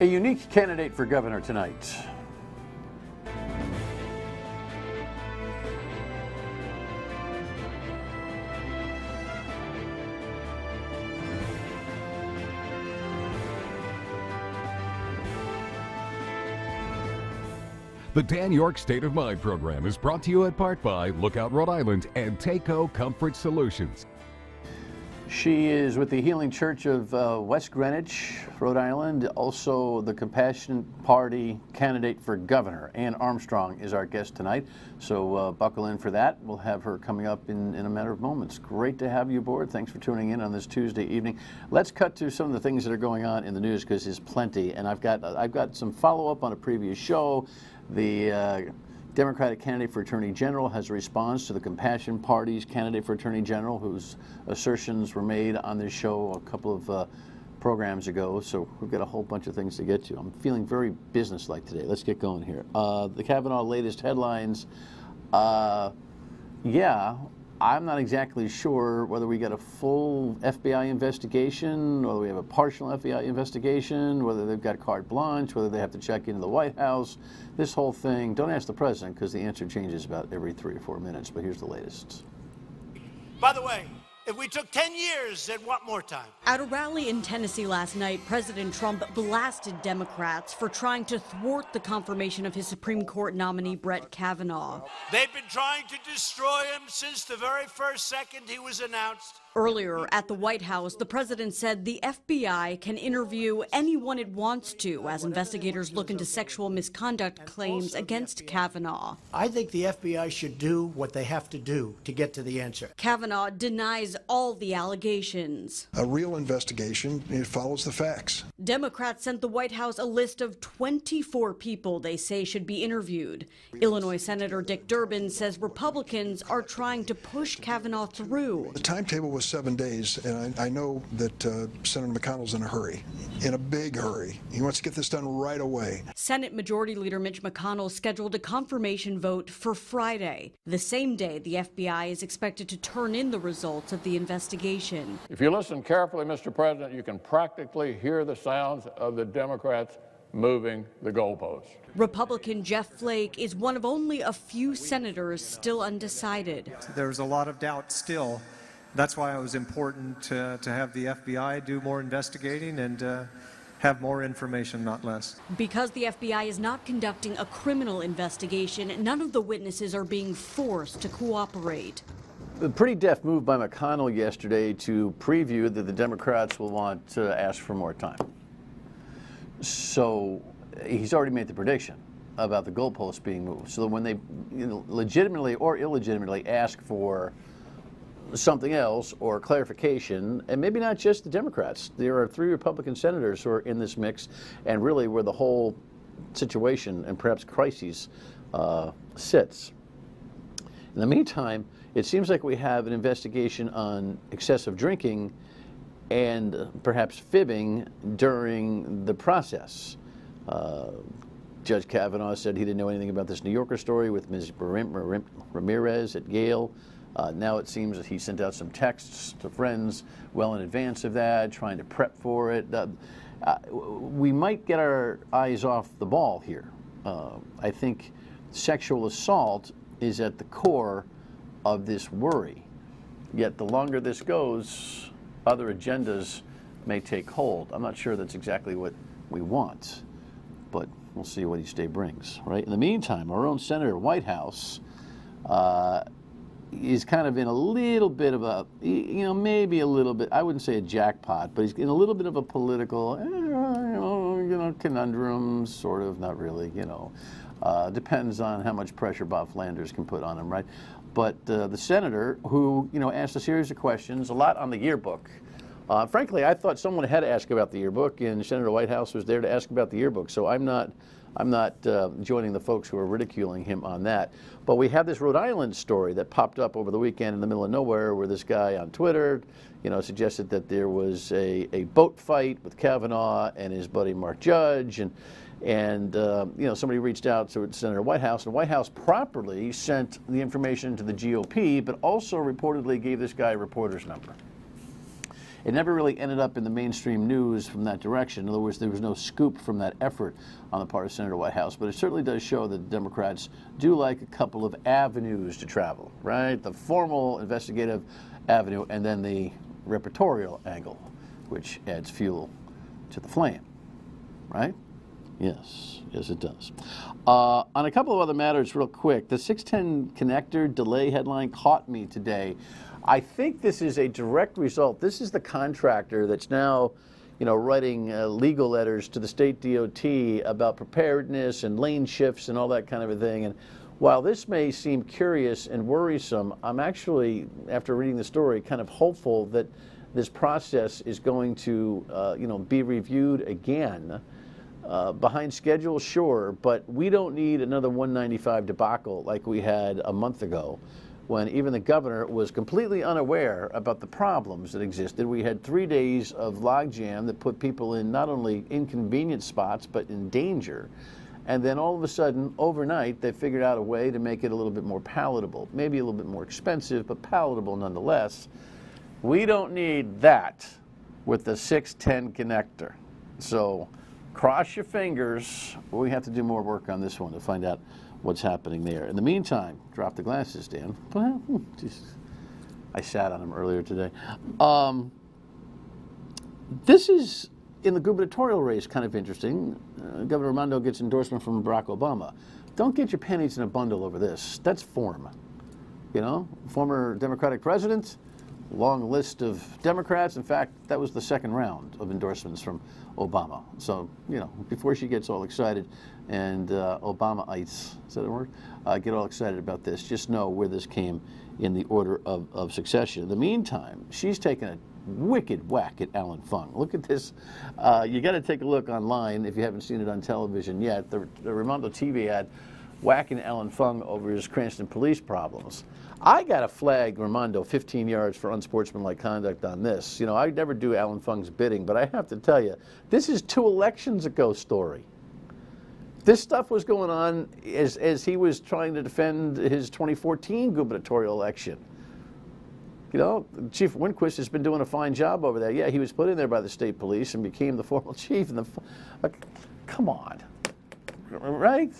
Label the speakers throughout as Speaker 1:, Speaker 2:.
Speaker 1: A unique candidate for governor tonight.
Speaker 2: The Dan York State of Mind program is brought to you in part by Lookout Rhode Island and Takeo Comfort Solutions.
Speaker 1: She is with the Healing Church of West Greenwich, Rhode Island, also the Compassion Party candidate for governor. Ann Armstrong is our guest tonight, so buckle in for that. We'll have her coming up in a matter of moments. Great to have you aboard. Thanks for tuning in on this Tuesday evening. Let's cut to some of the things that are going on in the news, because there's plenty, and I've got some follow-up on a previous show. The Democratic candidate for Attorney General has a response to the Compassion Party's candidate for Attorney General, whose assertions were made on this show a couple of programs ago. So we've got a whole bunch of things to get to. I'm feeling very businesslike today. Let's get going here. The Kavanaugh latest headlines. Yeah, I'm not exactly sure whether we get a full FBI investigation, whether we have a partial FBI investigation, whether they've got carte blanche, whether they have to check into the White House. This whole thing, don't ask the president, because the answer changes about every 3 or 4 minutes, but here's the latest.
Speaker 3: By the way, if we took 10 years, they'd want more time.
Speaker 4: At a rally in Tennessee last night, President Trump blasted Democrats for trying to thwart the confirmation of his Supreme Court nominee, Brett Kavanaugh.
Speaker 3: They've been trying to destroy him since the very first second he was announced.
Speaker 4: Earlier at the White House, the president said the FBI can interview anyone it wants to as investigators look into sexual misconduct claims against Kavanaugh.
Speaker 5: I think the FBI should do what they have to do to get to the answer.
Speaker 4: Kavanaugh denies all the allegations.
Speaker 6: A real investigation, it follows the facts.
Speaker 4: Democrats sent the White House a list of 24 people they say should be interviewed. Illinois Senator Dick Durbin says Republicans are trying to push Kavanaugh through.
Speaker 6: The timetable was 7 days, and I know that Senator McConnell's in a hurry, in a big hurry. He wants to get this done right away.
Speaker 4: Senate Majority Leader Mitch McConnell scheduled a confirmation vote for Friday, the same day the FBI is expected to turn in the results of the investigation.
Speaker 7: If you listen carefully, Mr. President, you can practically hear the sounds of the Democrats moving the goalposts.
Speaker 4: Republican Jeff Flake is one of only a few senators still undecided.
Speaker 8: There's a lot of doubt still. That's why it was important to have the FBI do more investigating and have more information, not less.
Speaker 4: Because the FBI is not conducting a criminal investigation, none of the witnesses are being forced to cooperate.
Speaker 1: A pretty deft move by McConnell yesterday to preview that the Democrats will want to ask for more time. So he's already made the prediction about the goalposts being moved. So that when they legitimately or illegitimately ask for something else or clarification, and maybe not just the Democrats. There are 3 Republican senators who are in this mix, and really where the whole situation and perhaps crises sits. In the meantime, it seems like we have an investigation on excessive drinking and perhaps fibbing during the process. Judge Kavanaugh said he didn't know anything about this New Yorker story with Ms. Ramirez at Yale. Now it seems that he sent out some texts to friends well in advance of that, trying to prep for it. We might get our eyes off the ball here. I think sexual assault is at the core of this worry. Yet the longer this goes, other agendas may take hold. I'm not sure that's exactly what we want, but we'll see what each day brings, right? In the meantime, our own Senator Whitehouse is kind of in a little bit of a, maybe a little bit, I wouldn't say a jackpot, but he's in a little bit of a political, conundrum, sort of, not really, depends on how much pressure Bob Flanders can put on him, right? But the senator who, asked a series of questions, a lot on the yearbook. Frankly, I thought someone had to ask about the yearbook, and Senator Whitehouse was there to ask about the yearbook, so I'm not joining the folks who are ridiculing him on that. But we have this Rhode Island story that popped up over the weekend in the middle of nowhere, where this guy on Twitter, suggested that there was a boat fight with Kavanaugh and his buddy Mark Judge, and somebody reached out to Senator Whitehouse, and White House properly sent the information to the GOP, but also reportedly gave this guy a reporter's number. it never really ended up in the mainstream news from that direction. In other words, there was no scoop from that effort on the part of Senator Whitehouse, but it certainly does show that Democrats do like a couple of avenues to travel, right? The formal investigative avenue and then the repertorial angle, which adds fuel to the flame, right? Yes, yes it does. On a couple of other matters real quick, the 610 connector delay headline caught me today. I think this is a direct result. This is the contractor that's now, you know, writing legal letters to the state DOT about preparedness and lane shifts and all that kind of a thing. And while this may seem curious and worrisome, I'm actually, after reading the story, kind of hopeful that this process is going to, you know, be reviewed again. Behind schedule, sure, but we don't need another 195 debacle like we had a month ago, when even the governor was completely unaware about the problems that existed. We had 3 days of logjam that put people in not only inconvenient spots, but in danger. And then all of a sudden, overnight, they figured out a way to make it a little bit more palatable. Maybe a little bit more expensive, but palatable nonetheless. We don't need that with the 610 connector. So cross your fingers. We have to do more work on this one to find out what's happening there. In the meantime, drop the glasses, Dan. I sat on them earlier today. This is, in the gubernatorial race, kind of interesting. Governor Raimondo gets endorsement from Barack Obama. Don't get your pennies in a bundle over this. That's form. You know, former Democratic president, long list of Democrats. In fact, that was the second round of endorsements from Obama. So, you know, before she gets all excited and Obama-ites, is that a word? Get all excited about this, just know where this came in the order of succession. In the meantime, she's taken a wicked whack at Alan Fung. Look at this. You got to take a look online if you haven't seen it on television yet. The Raimondo TV ad whacking Alan Fung over his Cranston police problems. I got to flag Raimondo 15 yards for unsportsmanlike conduct on this. You know, I never do Alan Fung's bidding, but I have to tell you, this is 2 elections ago story. This stuff was going on as he was trying to defend his 2014 gubernatorial election. You know, Chief Winquist has been doing a fine job over there. Yeah, he was put in there by the state police and became the formal chief. And come on, right?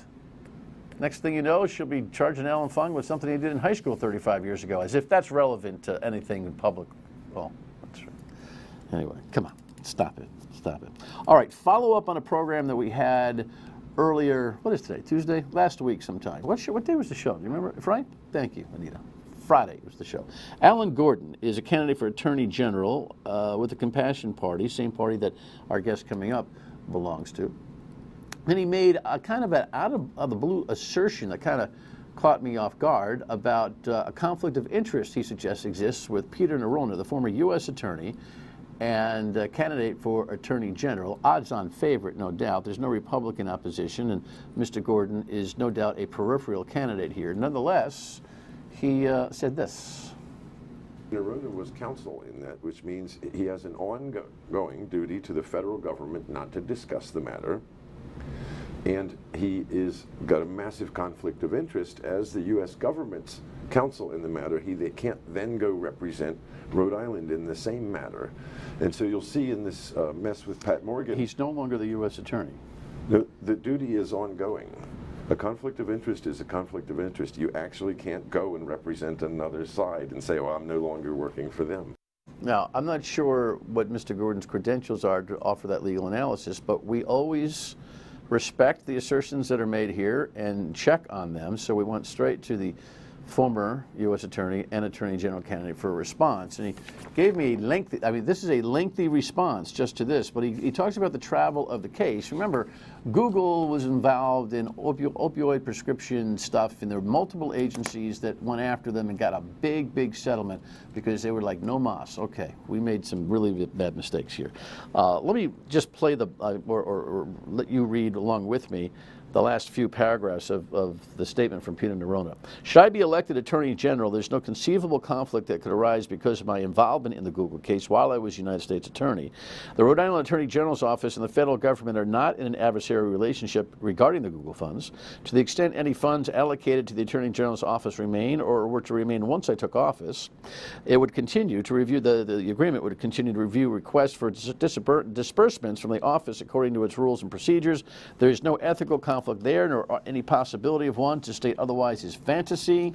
Speaker 1: Next thing you know, she'll be charging Alan Fung with something he did in high school 35 years ago, as if that's relevant to anything in public. Well, that's right. Anyway, come on, stop it, stop it. All right, follow up on a program that we had earlier. What is today? Tuesday? Last week sometime. What day was the show? Do you remember, Frank? Thank you, Anita. Friday was the show. Alan Gordon is a candidate for Attorney General with the Compassion Party, same party that our guest coming up belongs to. And he made a kind of an out of the blue assertion that kind of caught me off guard about a conflict of interest he suggests exists with Peter Nerona, the former U.S. attorney and candidate for Attorney General. Odds-on favorite, no doubt. There's no Republican opposition, and Mr. Gordon is no doubt a peripheral candidate here. Nonetheless, he said this.
Speaker 9: Nerona was counsel in that, which means he has an ongoing duty to the federal government not to discuss the matter. And he is got a massive conflict of interest as the U.S. government's counsel in the matter. They can't then go represent Rhode Island in the same matter. And so you'll see in this mess with Pat Morgan.
Speaker 1: He's no longer the U.S. attorney.
Speaker 9: The duty is ongoing. A conflict of interest is a conflict of interest. You actually can't go and represent another side and say, oh, I'm no longer working for them.
Speaker 1: Now, I'm not sure what Mr. Gordon's credentials are to offer that legal analysis, but we always respect the assertions that are made here and check on them. So we went straight to the former U.S. attorney and attorney general candidate for a response. And he gave me lengthy, I mean, this is a lengthy response just to this, but he talks about the travel of the case. Remember, Google was involved in opioid prescription stuff, and there were multiple agencies that went after them and got a big, big settlement because they were like, no mas. Okay, we made some really bad mistakes here. Let me just play the, or let you read along with me the last few paragraphs of the statement from Peter Nerona. Should I be elected elected Attorney General, there's no conceivable conflict that could arise because of my involvement in the Google case while I was United States Attorney. The Rhode Island Attorney General's office and the federal government are not in an adversarial relationship regarding the Google funds. To the extent any funds allocated to the Attorney General's office remain or were to remain once I took office, it would continue to review, the agreement would continue to review requests for disbursements from the office according to its rules and procedures. There is no ethical conflict there, nor any possibility of one. To state otherwise is fantasy.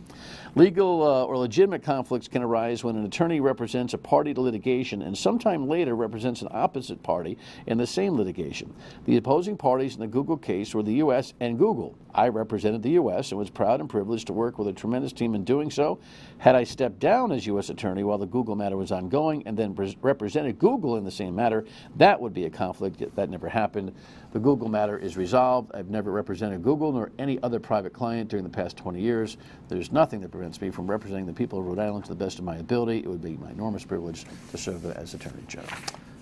Speaker 1: Legal or legitimate conflicts can arise when an attorney represents a party to litigation and sometime later represents an opposite party in the same litigation. The opposing parties in the Google case were the U.S. and Google. I represented the U.S. and was proud and privileged to work with a tremendous team in doing so. Had I stepped down as U.S. Attorney while the Google matter was ongoing and then represented Google in the same matter, that would be a conflict. That never happened. The Google matter is resolved. I've never represented Google nor any other private client during the past 20 years. There's nothing that prevents me from representing the people of Rhode Island to the best of my ability. It would be my enormous privilege to serve as Attorney General.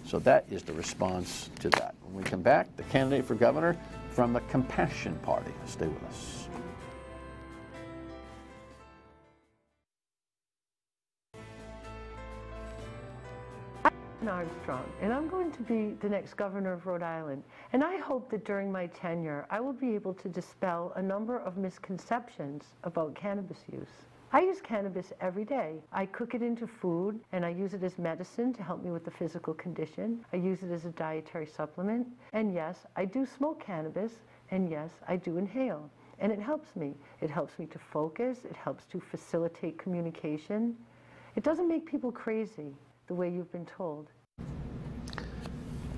Speaker 1: So that is the response to that. When we come back, the candidate for governor from the Compassion Party. Stay with us.
Speaker 10: I'm Armstrong, and I'm going to be the next governor of Rhode Island. And I hope that during my tenure, I will be able to dispel a number of misconceptions about cannabis use. I use cannabis every day. I cook it into food, and I use it as medicine to help me with the physical condition. I use it as a dietary supplement. And yes, I do smoke cannabis, and yes, I do inhale. And it helps me. It helps me to focus. It helps to facilitate communication. It doesn't make people crazy the way you've been told.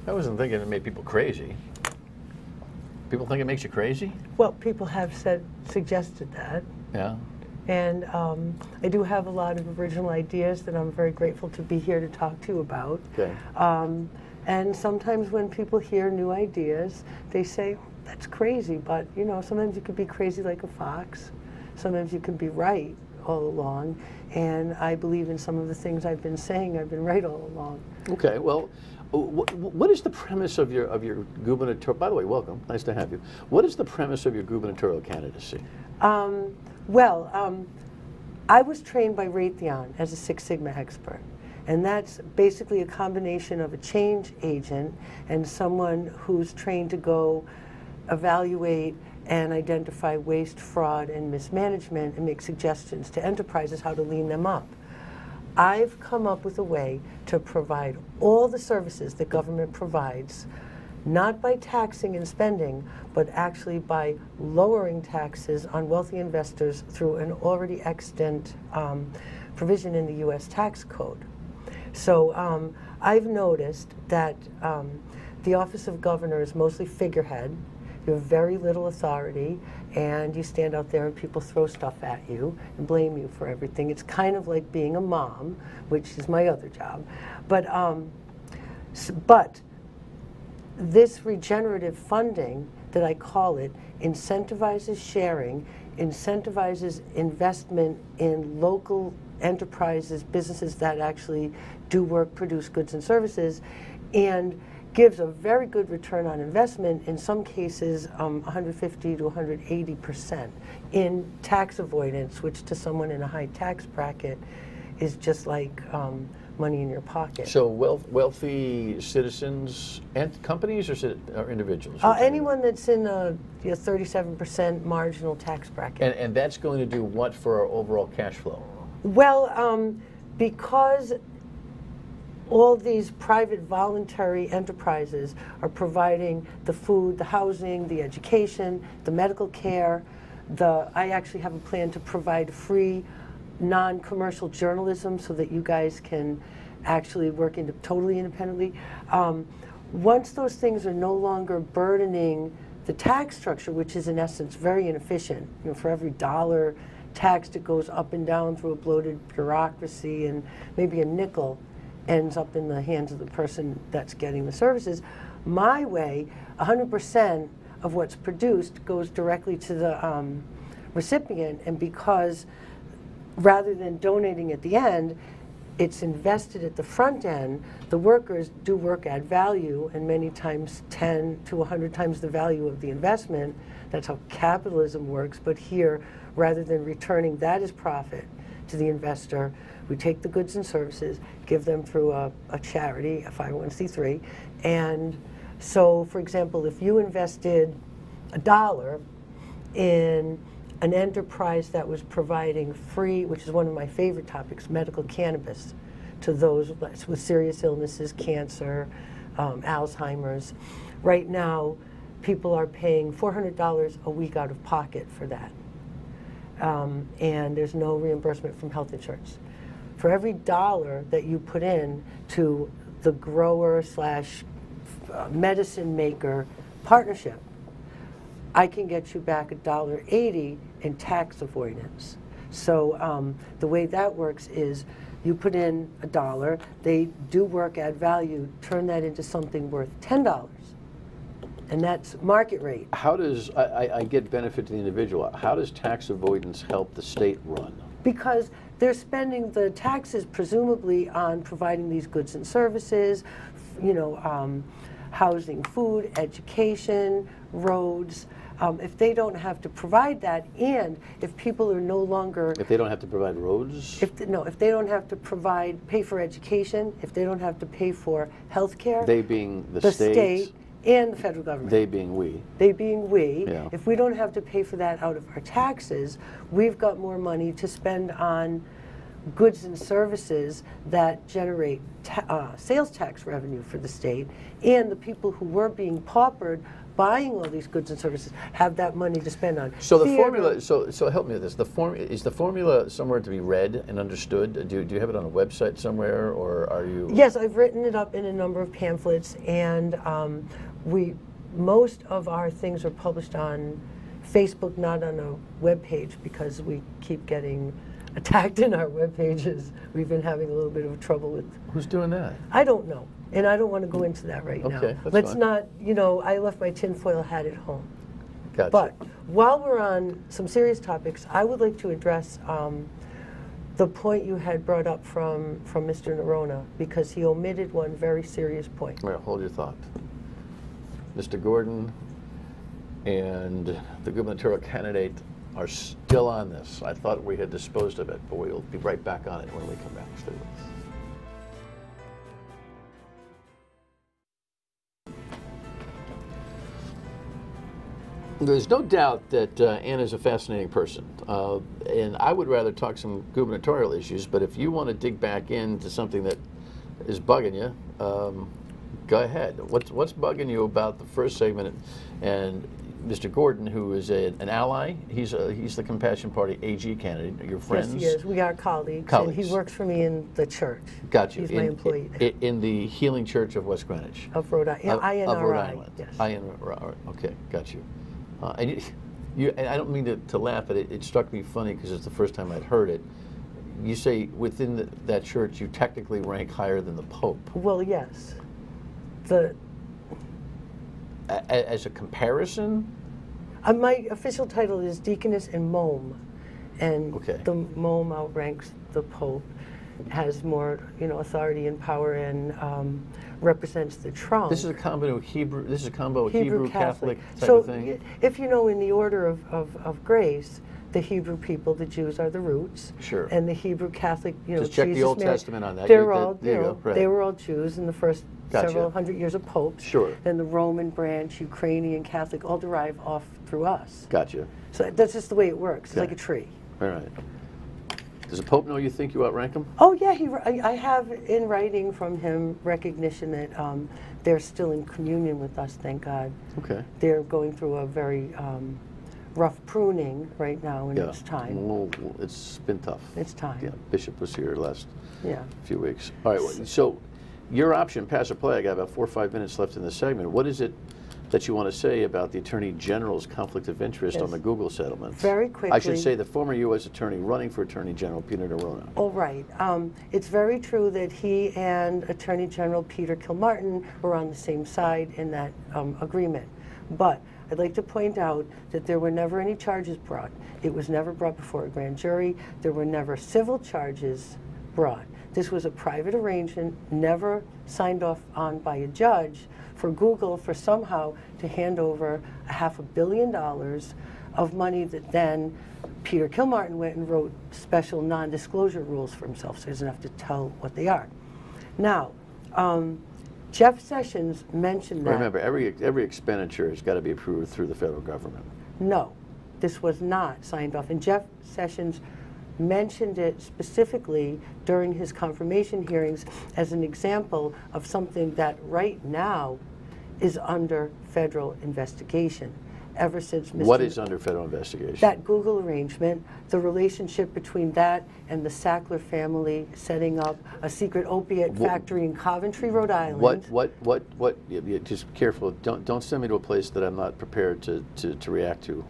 Speaker 1: I wasn't thinking it made people crazy. People think it makes you crazy?
Speaker 10: Well, people have suggested that.
Speaker 1: Yeah.
Speaker 10: And I do have a lot of original ideas that I'm very grateful to be here to talk to you about.
Speaker 1: Okay.
Speaker 10: And sometimes when people hear new ideas, they say, that's crazy, but you know, sometimes you could be crazy like a fox. Sometimes you can be right all along. And I believe in some of the things I've been saying, I've been right all along. Okay,
Speaker 1: well, what is the premise of your gubernatorial, by the way, welcome, nice to have you. What is the premise of your gubernatorial candidacy?
Speaker 10: I was trained by Raytheon as a Six Sigma expert. And that's basically a combination of a change agent and someone who's trained to go evaluate and identify waste, fraud, and mismanagement and make suggestions to enterprises how to lean them up. I've come up with a way to provide all the services that government provides, not by taxing and spending, but actually by lowering taxes on wealthy investors through an already extant provision in the U.S. tax code. So I've noticed that the office of governor is mostly figurehead. You have very little authority, and you stand out there and people throw stuff at you and blame you for everything. It's kind of like being a mom, which is my other job. But this regenerative funding, that I call it, incentivizes sharing, incentivizes investment in local enterprises, businesses that actually do work, produce goods and services, and gives a very good return on investment, in some cases 150 to 180% in tax avoidance, which to someone in a high tax bracket is just like money in your pocket.
Speaker 1: So wealthy citizens and companies or individuals?
Speaker 10: Anyone that's in a 37% marginal tax bracket.
Speaker 1: And that's going to do what for our overall cash flow?
Speaker 10: Well, because all these private voluntary enterprises are providing the food, the housing, the education, the medical care. I actually have a plan to provide free non-commercial journalism so that you guys can actually work totally independently. Once those things are no longer burdening the tax structure, which is in essence very inefficient, you know, for every dollar taxed it goes up and down through a bloated bureaucracy, and maybe a nickel ends up in the hands of the person that's getting the services. My way, 100% of what's produced goes directly to the recipient, and because rather than donating at the end, it's invested at the front end, the workers do work at value, and many times 10 to 100 times the value of the investment. That's how capitalism works. But here, rather than returning that as profit to the investor, we take the goods and services, give them through a charity, a 501c3. And so, for example, if you invested $1 in an enterprise that was providing free, which is one of my favorite topics, medical cannabis, to those with serious illnesses, cancer, Alzheimer's. Right now, people are paying $400 a week out of pocket for that. And there's no reimbursement from health insurance. For every dollar that you put in to the grower slash medicine maker partnership, I can get you back $1.80 in tax avoidance. So the way that works is you put in $1, they do work, add value, turn that into something worth $10. And that's market rate.
Speaker 1: How does, I get benefit to the individual, how does tax avoidance help the state run?
Speaker 10: Because they're spending the taxes presumably on providing these goods and services, you know, housing, food, education, roads. If they don't have to provide that, and if people are no longer...
Speaker 1: If they don't have to provide roads?
Speaker 10: If they don't have to pay for education, if they don't have to pay for health care...
Speaker 1: They being the state
Speaker 10: and the federal government.
Speaker 1: They being we.
Speaker 10: They being we.
Speaker 1: Yeah.
Speaker 10: If we don't have to pay for that out of our taxes, we've got more money to spend on goods and services that generate sales tax revenue for the state, and the people who were being paupered buying all these goods and services have that money to spend on.
Speaker 1: So the formula, so help me with this. Is the formula somewhere to be read and understood? Do you have it on a website somewhere, or are you?
Speaker 10: Yes, I've written it up in a number of pamphlets, and most of our things are published on Facebook, not on a web page, because we keep getting attacked in our web pages. We've been having a little bit of trouble with.
Speaker 1: Who's doing that?
Speaker 10: I don't know. And I don't want to go into that right now.
Speaker 1: Okay,
Speaker 10: Let's
Speaker 1: fine.
Speaker 10: not, you know, I left my tinfoil hat at home.
Speaker 1: Gotcha.
Speaker 10: But while we're on some serious topics, I would like to address the point you had brought up from Mr. Nerona, because he omitted one very serious point.
Speaker 1: Well, hold your thought. Mr. Gordon and the gubernatorial candidate are still on this. I thought we had disposed of it, but we'll be right back on it when we come back. Stay with us. There's no doubt that Ann is a fascinating person, and I would rather talk some gubernatorial issues, but if you want to dig back into something that is bugging you, go ahead. What's bugging you about the first segment? And Mr. Gordon, who is an ally, he's the Compassion Party AG candidate. Your friends?
Speaker 10: Yes, he is. We are colleagues. And he works for me in the church.
Speaker 1: Got you.
Speaker 10: He's my employee.
Speaker 1: In the Healing Church of West Greenwich.
Speaker 10: Of Rhode Island. INRI.
Speaker 1: Of Rhode Island.
Speaker 10: Yes.
Speaker 1: INRI. Okay, got you. And I don't mean to laugh, but it struck me funny because it's the first time I'd heard it. You say within that church you technically rank higher than the Pope.
Speaker 10: Well, yes.
Speaker 1: As a comparison?
Speaker 10: My official title is Deaconess in Mome, and the Mome outranks the Pope, has more, authority and power, and represents the trunk.
Speaker 1: This is a combo Hebrew. This is a combo Hebrew Catholic type
Speaker 10: of
Speaker 1: thing.
Speaker 10: If you know, in the order of grace, the Hebrew people, the Jews, are the roots.
Speaker 1: Sure.
Speaker 10: And the Hebrew Catholic,
Speaker 1: just check the Old Testament on that.
Speaker 10: They were all Jews in the first several hundred years of popes.
Speaker 1: Sure.
Speaker 10: And the Roman branch, Ukrainian Catholic, all derive off through us.
Speaker 1: Gotcha.
Speaker 10: So that's just the way it works. It's like a tree.
Speaker 1: All right. Does the Pope know you think you outrank him?
Speaker 10: Oh yeah, I have in writing from him recognition that they're still in communion with us. Thank God.
Speaker 1: Okay.
Speaker 10: They're going through a very rough pruning right now, and it's time.
Speaker 1: Well, it's been tough.
Speaker 10: It's time.
Speaker 1: Yeah, Bishop was here last
Speaker 10: Yeah.
Speaker 1: few weeks. All right, well, so your option, pass or play. I got about 4 or 5 minutes left in the segment. What is it that you want to say about the Attorney General's conflict of interest on the Google settlement?
Speaker 10: Very quickly.
Speaker 1: I should say the former U.S. Attorney running for Attorney General, Peter Nerona.
Speaker 10: Oh, right. It's very true that he and Attorney General Peter Kilmartin were on the same side in that agreement. But I'd like to point out that there were never any charges brought. It was never brought before a grand jury. There were never civil charges brought. This was a private arrangement, never signed off on by a judge, for Google for somehow to hand over $500 million of money that then Peter Kilmartin went and wrote special non-disclosure rules for himself, so he doesn't have to tell what they are. Now, Jeff Sessions mentioned that.
Speaker 1: Remember, every expenditure has got to be approved through the federal government.
Speaker 10: No, this was not signed off, and Jeff Sessions mentioned it specifically during his confirmation hearings as an example of something that right now is under federal investigation. Ever since Mr.
Speaker 1: What is under federal investigation?
Speaker 10: That Google arrangement, the relationship between that and the Sackler family setting up a secret opiate factory in Coventry, Rhode Island.
Speaker 1: Just careful, don't send me to a place that I'm not prepared to react to.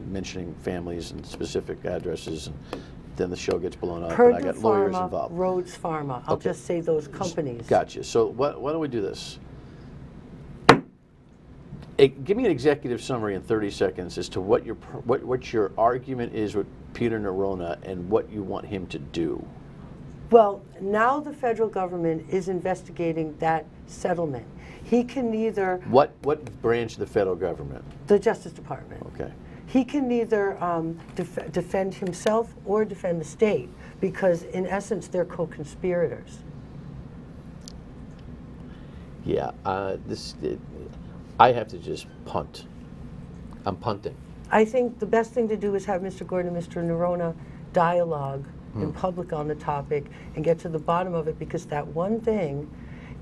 Speaker 1: Mentioning families and specific addresses, and then the show gets blown up, and I got lawyers involved.
Speaker 10: Rhodes Pharma. I'll just say those companies.
Speaker 1: Gotcha. So why don't we do this? Give me an executive summary in 30 seconds as to what your argument is with Peter Neronha and what you want him to do.
Speaker 10: Well, now the federal government is investigating that settlement. He can neither...
Speaker 1: What branch of the federal government?
Speaker 10: The Justice Department.
Speaker 1: Okay.
Speaker 10: He can neither defend himself or defend the state because, in essence, they're co-conspirators.
Speaker 1: Yeah, I have to just punt. I'm punting.
Speaker 10: I think the best thing to do is have Mr. Gordon and Mr. Neronha dialogue in public on the topic and get to the bottom of it, because that one thing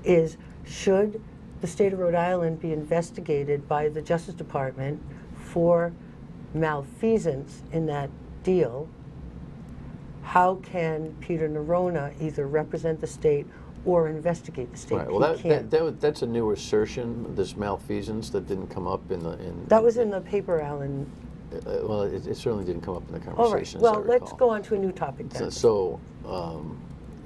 Speaker 10: is, should the state of Rhode Island be investigated by the Justice Department for malfeasance in that deal? How can Peter Neronha either represent the state or investigate the state?
Speaker 1: Right. Well, that's a new assertion, this malfeasance that didn't come up in the...
Speaker 10: That was in the paper, Alan.
Speaker 1: Well, it certainly didn't come up in the conversation.
Speaker 10: All right. Well, let's go on to a new topic then.
Speaker 1: So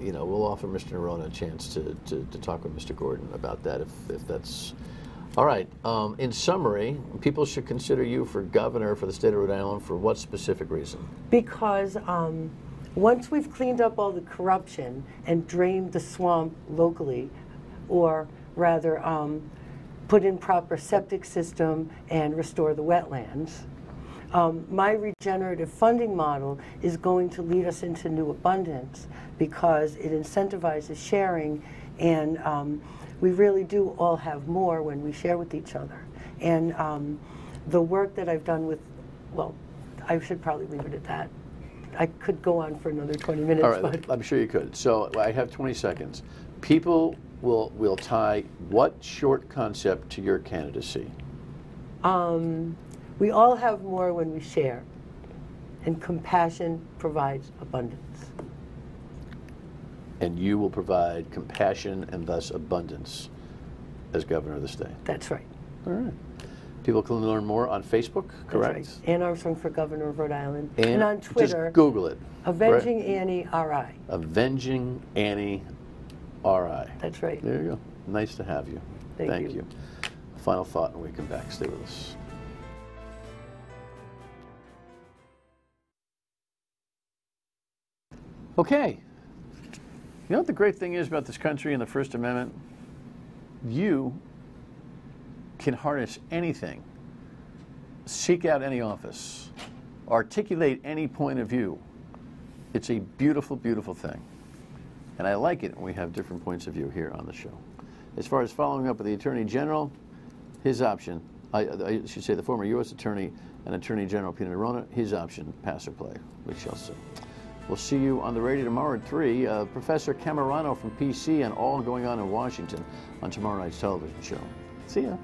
Speaker 1: you know, we'll offer Mr. Neronha a chance to talk with Mr. Gordon about that if that's... All right. In summary, people should consider you for governor for the state of Rhode Island for what specific reason?
Speaker 10: Because once we've cleaned up all the corruption and drained the swamp locally, or rather put in proper septic system and restore the wetlands, my regenerative funding model is going to lead us into new abundance because it incentivizes sharing, and we really do all have more when we share with each other. And the work that I've done with, well, I should probably leave it at that. I could go on for another 20 minutes.
Speaker 1: All right,
Speaker 10: but
Speaker 1: I'm sure you could. So I have 20 seconds. People will tie what short concept to your candidacy?
Speaker 10: We all have more when we share, and compassion provides abundance.
Speaker 1: And you will provide compassion and thus abundance as governor of the state.
Speaker 10: That's right.
Speaker 1: All right. People can learn more on Facebook, correct?
Speaker 10: That's right. Ann Armstrong for Governor of Rhode Island. And on Twitter.
Speaker 1: Just Google it.
Speaker 10: Avenging Annie RI.
Speaker 1: Avenging Annie RI.
Speaker 10: That's right.
Speaker 1: There you go. Nice to have you.
Speaker 10: Thank you.
Speaker 1: Final thought, and we come back. Stay with us. Okay. You know what the great thing is about this country and the First Amendment? You can harness anything, seek out any office, articulate any point of view. It's a beautiful, beautiful thing. And I like it when we have different points of view here on the show. As far as following up with the Attorney General, his option, I should say the former U.S. Attorney and Attorney General Peter Neronha, his option, pass or play. We shall see. We'll see you on the radio tomorrow at 3. Professor Camerano from PC and all going on in Washington on tomorrow night's television show. See ya.